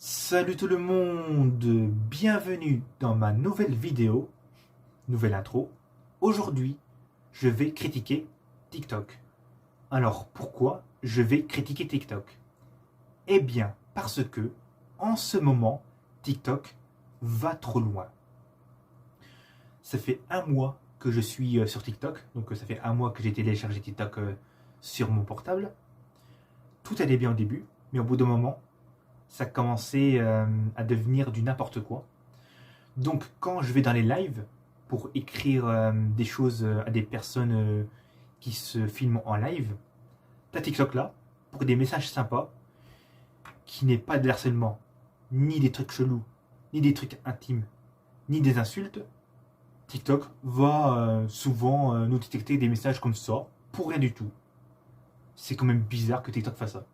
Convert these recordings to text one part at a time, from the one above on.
Salut tout le monde, bienvenue dans ma nouvelle vidéo, nouvelle intro. Aujourd'hui, je vais critiquer TikTok. Alors pourquoi je vais critiquer TikTok? Eh bien parce que, en ce moment, TikTok va trop loin. Ça fait un mois que je suis sur TikTok, donc ça fait un mois que j'ai téléchargé TikTok sur mon portable. Tout allait bien au début, mais au bout d'un moment, ça commençait à devenir du n'importe quoi. Donc quand je vais dans les lives pour écrire des choses à des personnes qui se filment en live, t'as TikTok là pour des messages sympas qui n'est pas de harcèlement, ni des trucs chelous, ni des trucs intimes, ni des insultes. TikTok va souvent nous détecter des messages comme ça pour rien du tout. C'est quand même bizarre que TikTok fasse ça.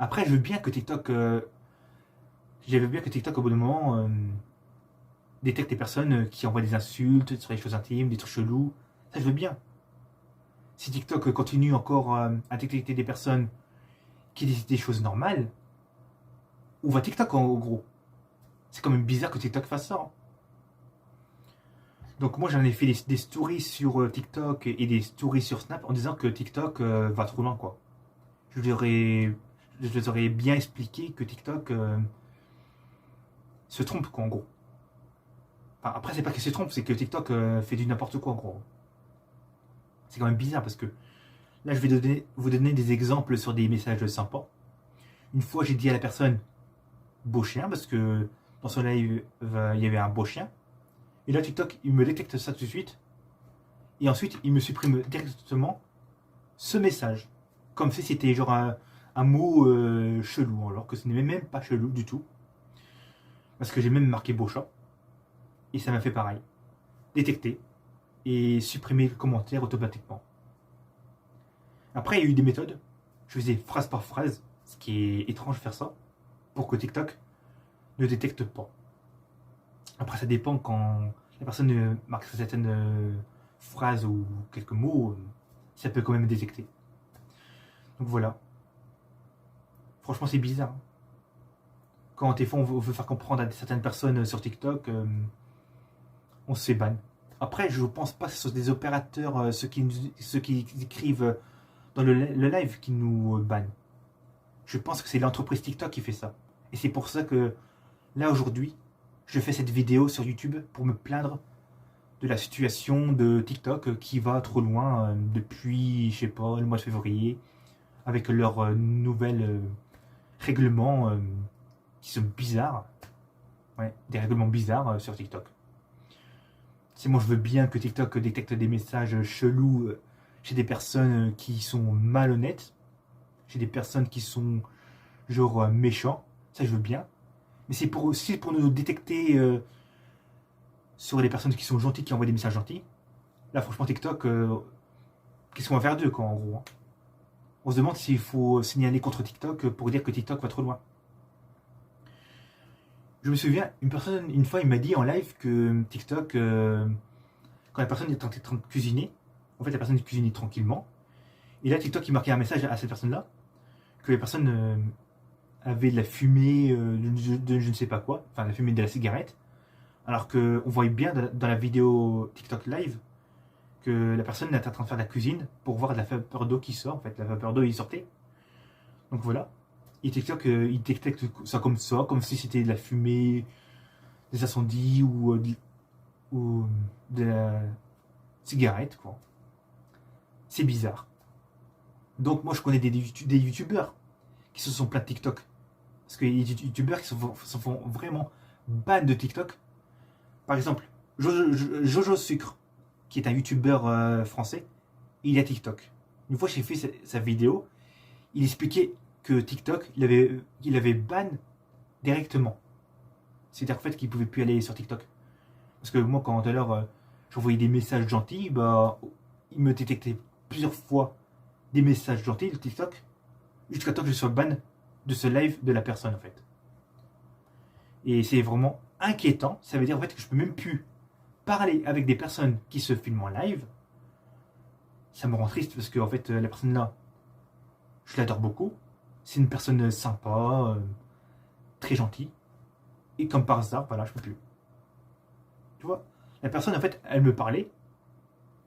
Après, j'avais bien que TikTok au bout d'un moment détecte des personnes qui envoient des insultes sur les choses intimes, des trucs chelous. Ça, je veux bien. Si TikTok continue encore à détecter des personnes qui disent des choses normales, où va TikTok en gros? C'est quand même bizarre que TikTok fasse ça, hein. Donc moi j'en ai fait des stories sur TikTok et des stories sur Snap en disant que TikTok va trop loin quoi. Je leur aurais bien expliqué que TikTok se trompe quoi en gros. Enfin, après c'est pas qu'il se trompe, c'est que TikTok fait du n'importe quoi en gros. C'est quand même bizarre parce que là je vais vous donner des exemples sur des messages sympas. Une fois j'ai dit à la personne beau chien parce que dans son live il y avait un beau chien. Et là TikTok il me détecte ça tout de suite. Et ensuite il me supprime directement ce message. Comme si c'était genre un mot chelou, alors que ce n'est même pas chelou du tout. Parce que j'ai même marqué beau chat. Et ça m'a fait pareil. Détecter et supprimer le commentaire automatiquement. Après il y a eu des méthodes. Je faisais phrase par phrase, ce qui est étrange de faire ça, pour que TikTok ne détecte pas. Après, ça dépend quand la personne marque certaines phrases ou quelques mots, ça peut quand même détecter. Donc voilà. Franchement, c'est bizarre, hein. Quand des fois on veut faire comprendre à certaines personnes sur TikTok, on se fait ban. Après, je ne pense pas que ce sont des opérateurs, ceux qui écrivent dans le live qui nous bannent. Je pense que c'est l'entreprise TikTok qui fait ça. Et c'est pour ça que là aujourd'hui, je fais cette vidéo sur YouTube pour me plaindre de la situation de TikTok qui va trop loin depuis, je sais pas, le mois de février, avec leurs nouvelles règlements qui sont bizarres. Ouais, des règlements bizarres sur TikTok. C'est moi, je veux bien que TikTok détecte des messages chelous chez des personnes qui sont malhonnêtes, chez des personnes qui sont genre méchants. Ça, je veux bien. Mais c'est aussi pour nous détecter sur les personnes qui sont gentilles, qui envoient des messages gentils. Là, franchement, TikTok, qu'est-ce qu'on va faire d'eux, quoi, en gros, hein? On se demande s'il faut signaler contre TikTok pour dire que TikTok va trop loin. Je me souviens, une fois, il m'a dit en live que TikTok, quand la personne est en train de cuisiner, en fait, la personne cuisinait tranquillement. Et là, TikTok, il marquait un message à cette personne-là, que la personne avait de la fumée de je ne sais pas quoi, enfin, la fumée de la cigarette, alors qu'on voyait bien dans la vidéo TikTok live que la personne est en train de faire de la cuisine pour voir de la vapeur d'eau qui sort. En fait, la vapeur d'eau, il sortait. Donc voilà. Et TikTok, il détecte ça, comme si c'était de la fumée, des incendies ou de la cigarette, quoi. C'est bizarre. Donc moi, je connais des youtubeurs qui se sont plaints de TikTok. Parce que les youtubeurs qui se font vraiment ban de TikTok. Par exemple, Jojo Sucre, qui est un youtubeur français, il a TikTok. Une fois, j'ai fait sa vidéo, il expliquait que TikTok, il avait ban directement. C'est-à-dire en fait qu'il ne pouvait plus aller sur TikTok. Parce que moi, quand tout à l'heure, j'envoyais des messages gentils, bah, il me détectait plusieurs fois des messages gentils, le TikTok, jusqu'à temps que je sois ban de ce live de la personne, en fait. Et c'est vraiment inquiétant. Ça veut dire en fait que je peux même plus parler avec des personnes qui se filment en live. Ça me rend triste parce que en fait, la personne là, je l'adore beaucoup. C'est une personne sympa, très gentil. Et comme par hasard, voilà, je peux plus. Tu vois, la personne, en fait, elle me parlait.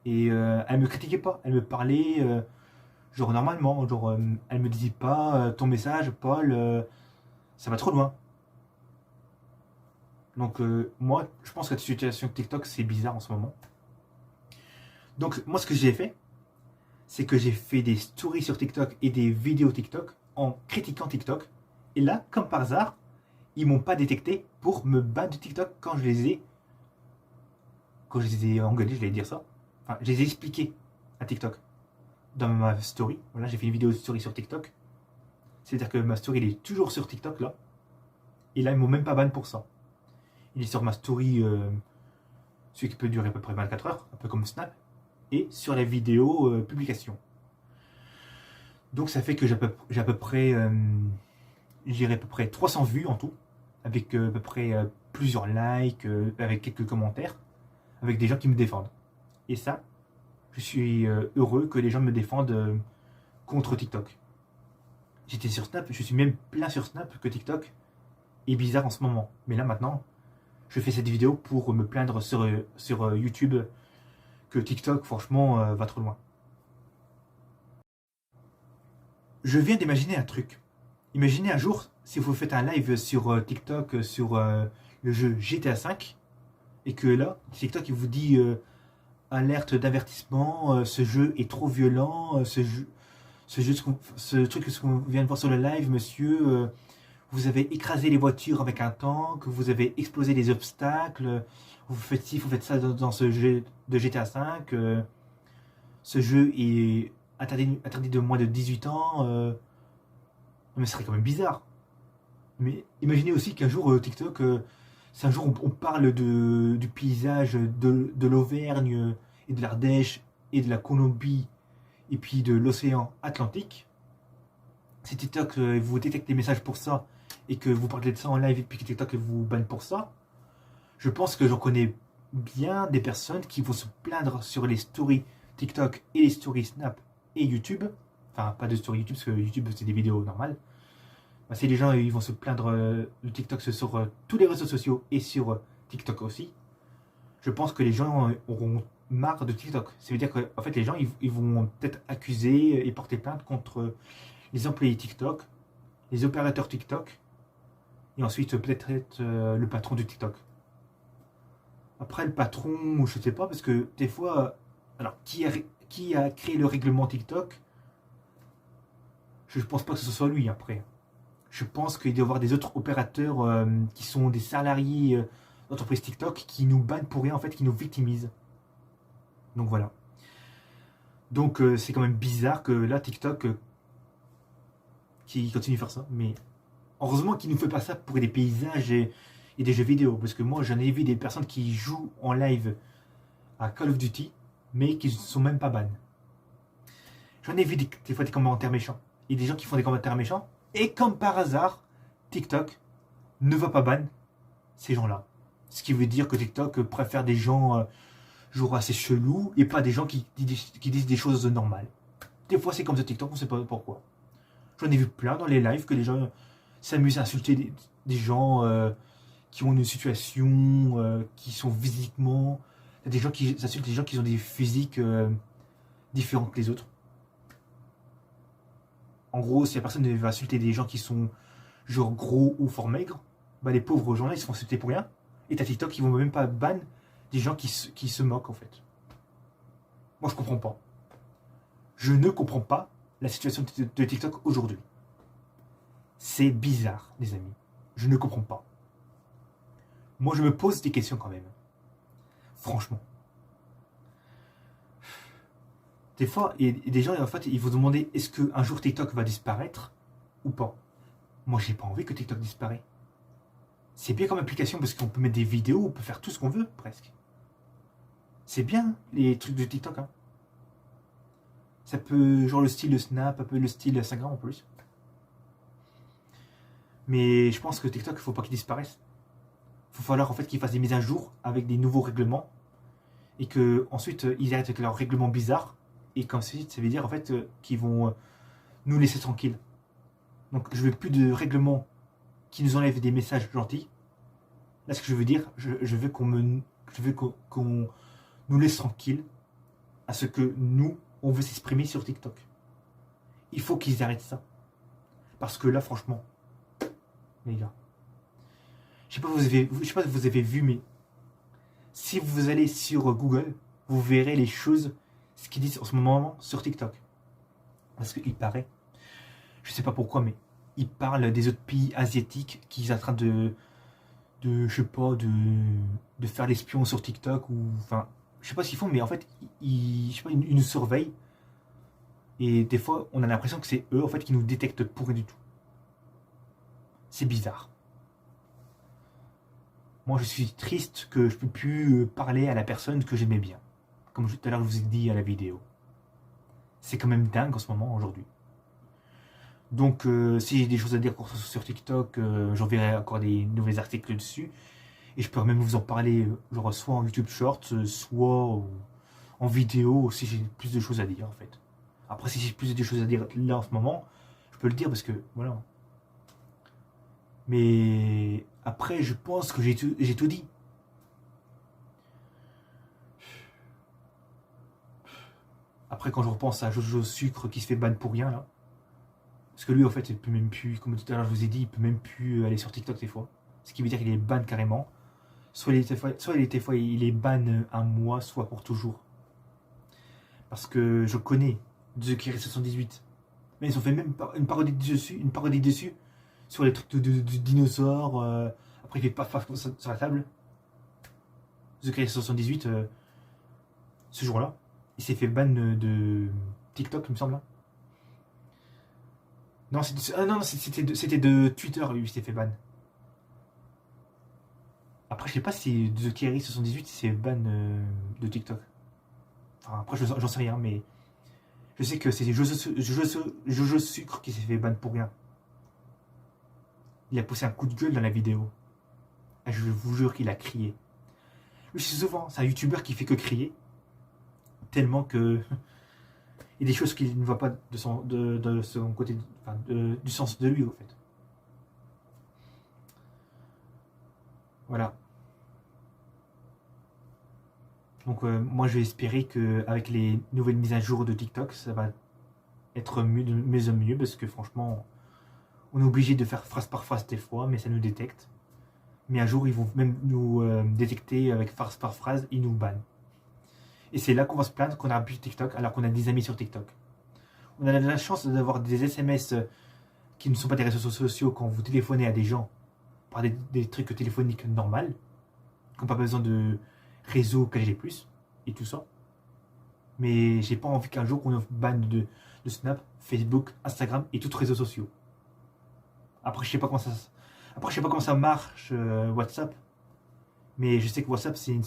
Et elle me critiquait pas. Elle me parlait, genre normalement. Genre, elle me disait pas, ton message, Paul, ça va trop loin. Donc, moi, je pense que la situation TikTok, c'est bizarre en ce moment. Donc, moi, ce que j'ai fait, c'est que j'ai fait des stories sur TikTok et des vidéos TikTok en critiquant TikTok. Et là, comme par hasard, ils m'ont pas détecté pour me ban de TikTok quand je les ai engueulés, je vais dire ça. Enfin, je les ai expliqués à TikTok dans ma story. Voilà, j'ai fait une vidéo de story sur TikTok. C'est-à-dire que ma story, elle est toujours sur TikTok là. Et là, ils m'ont même pas ban pour ça. Il est sur ma story, celui qui peut durer à peu près 24 heures, un peu comme Snap, et sur les vidéos publication. Donc ça fait que j'ai à peu près, j'irai à peu près 300 vues en tout, avec à peu près plusieurs likes, avec quelques commentaires, avec des gens qui me défendent. Et ça, je suis heureux que les gens me défendent contre TikTok. J'étais sur Snap, je suis même plein sur Snap que TikTok est bizarre en ce moment. Mais là maintenant, je fais cette vidéo pour me plaindre sur YouTube que TikTok, franchement, va trop loin. Je viens d'imaginer un truc. Imaginez un jour, si vous faites un live sur TikTok, sur le jeu GTA V, et que là, TikTok il vous dit alerte d'avertissement, ce jeu est trop violent, ce truc que qu'on vient de voir sur le live, monsieur, vous avez écrasé les voitures avec un tank, vous avez explosé les obstacles, vous faites ci, vous faites ça dans ce jeu de GTA V, ce jeu est interdit de moins de 18 ans, mais ce serait quand même bizarre. Mais imaginez aussi qu'un jour, TikTok, c'est un jour où on parle du paysage de l'Auvergne et de l'Ardèche et de la Colombie et puis de l'océan Atlantique. Si TikTok vous détecte des messages pour ça et que vous parlez de ça en live et puis que TikTok vous banne pour ça, je pense que j'en connais bien des personnes qui vont se plaindre sur les stories TikTok et les stories Snap et YouTube. Enfin, pas de story YouTube parce que YouTube c'est des vidéos normales. Bah, si les gens ils vont se plaindre de TikTok sur tous les réseaux sociaux et sur TikTok aussi, je pense que les gens auront marre de TikTok. Ça veut dire que en fait, les gens ils vont peut-être accuser et porter plainte contre les employés TikTok, les opérateurs TikTok, et ensuite peut-être être le patron de TikTok. Après, le patron, je sais pas, parce que des fois, alors qui a créé le règlement TikTok? Je ne pense pas que ce soit lui après. Je pense qu'il doit y avoir des autres opérateurs qui sont des salariés d'entreprises TikTok qui nous bannent pour rien, en fait, qui nous victimisent. Donc voilà. Donc c'est quand même bizarre que là, TikTok, qui continue à faire ça. Mais heureusement qu'il ne nous fait pas ça pour des paysages et des jeux vidéo. Parce que moi, j'en ai vu des personnes qui jouent en live à Call of Duty, mais qui ne sont même pas ban. J'en ai vu des fois des commentaires méchants. Il y a des gens qui font des commentaires méchants. Et comme par hasard, TikTok ne va pas ban ces gens-là. Ce qui veut dire que TikTok préfère des gens genre assez chelous et pas des gens qui disent des choses normales. Des fois, c'est comme ça TikTok, on ne sait pas pourquoi. J'en ai vu plein dans les lives que les gens s'amusent à insulter des gens qui ont une situation, qui sont physiquement. Il y a des gens qui insultent des gens qui ont des physiques différentes que les autres. En gros, si la personne va insulter des gens qui sont genre gros ou fort maigres, bah les pauvres gens là ils se font insulter pour rien. Et t'as TikTok qui vont même pas ban des gens qui se moquent en fait. Moi je comprends pas. Je ne comprends pas la situation de TikTok aujourd'hui. C'est bizarre, les amis. Je ne comprends pas. Moi je me pose des questions quand même. Franchement. Des fois, il y a des gens, en fait, ils vont demander est-ce qu'un jour TikTok va disparaître ou pas. Moi, j'ai pas envie que TikTok disparaisse. C'est bien comme application parce qu'on peut mettre des vidéos, on peut faire tout ce qu'on veut, presque. C'est bien, les trucs de TikTok. Hein. Ça peut, genre le style de Snap, un peu le style Instagram en plus. Mais je pense que TikTok, il faut pas qu'il disparaisse. Il faut falloir en fait qu'ils fassent des mises à jour avec des nouveaux règlements. Et que ensuite ils arrêtent avec leurs règlements bizarres. Et qu'ensuite, ça veut dire en fait qu'ils vont nous laisser tranquilles. Donc je veux plus de règlements qui nous enlève des messages gentils. Là, ce que je veux dire, je veux qu'on nous laisse tranquille à ce que nous, on veut s'exprimer sur TikTok. Il faut qu'ils arrêtent ça. Parce que là, franchement, les gars, je sais pas si vous avez vu, mais si vous allez sur Google, vous verrez les choses, ce qu'ils disent en ce moment sur TikTok. Parce qu'il paraît, je sais pas pourquoi, mais ils parlent des autres pays asiatiques qui sont en train je sais pas, de faire l'espion sur TikTok, ou, enfin, je sais pas ce qu'ils font, mais en fait, je sais pas, ils nous surveillent. Et des fois, on a l'impression que c'est eux, en fait, qui nous détectent pour rien du tout. C'est bizarre. Moi, je suis triste que je ne peux plus parler à la personne que j'aimais bien. Comme tout à l'heure, je vous ai dit à la vidéo. C'est quand même dingue en ce moment, aujourd'hui. Donc, si j'ai des choses à dire sur TikTok, j'enverrai encore des nouveaux articles dessus. Et je peux même vous en parler, genre, soit en YouTube Shorts, soit en vidéo, si j'ai plus de choses à dire, en fait. Après, si j'ai plus de choses à dire là, en ce moment, je peux le dire parce que, voilà. Mais après, je pense que j'ai tout dit. Après, quand je repense à Jojo Sucre qui se fait ban pour rien, là. Parce que lui, en fait, il peut même plus, comme tout à l'heure je vous ai dit, il peut même plus aller sur TikTok des fois. Ce qui veut dire qu'il est ban carrément. Soit il est ban un mois, soit pour toujours. Parce que je connais TheKiri78. Mais ils ont fait même une parodie dessus, sur les trucs de dinosaures. Après, il fait paf paf sur la table. TheKiri78, ce jour-là, il s'est fait ban de TikTok, il me semble. Non, c'était de Twitter, lui, il s'est fait ban. Après, je sais pas si TheKiri78 s'est ban de TikTok. Enfin, après, j'en sais rien, mais je sais que c'est Jojo Sucre qui s'est fait ban pour rien. Il a poussé un coup de gueule dans la vidéo. Et je vous jure qu'il a crié. Lui, c'est souvent, c'est un youtubeur qui fait que crier. Tellement que. Il y a des choses qu'il ne voit pas de son côté. Enfin, du sens de lui, au fait. Voilà. Donc, moi, je vais espérer qu'avec les nouvelles mises à jour de TikTok, ça va être mieux de mieux en mieux. Parce que franchement, on est obligé de faire phrase par phrase des fois, mais ça nous détecte. Mais un jour, ils vont même nous détecter avec phrase par phrase, ils nous bannent. Et c'est là qu'on va se plaindre qu'on a plus TikTok alors qu'on a des amis sur TikTok. On a la chance d'avoir des SMS qui ne sont pas des réseaux sociaux quand vous téléphonez à des gens par des trucs téléphoniques normaux, qui n'ont pas besoin de réseau 4G+, et tout ça. Mais j'ai pas envie qu'un jour on nous banne de Snap, Facebook, Instagram et tous les réseaux sociaux. Après, je sais pas comment ça marche WhatsApp, mais je sais que WhatsApp c'est le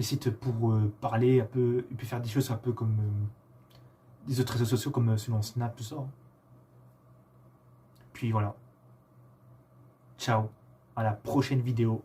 site pour parler un peu et puis faire des choses un peu comme des autres réseaux sociaux comme selon Snap, tout ça. Puis voilà. Ciao, à la prochaine vidéo.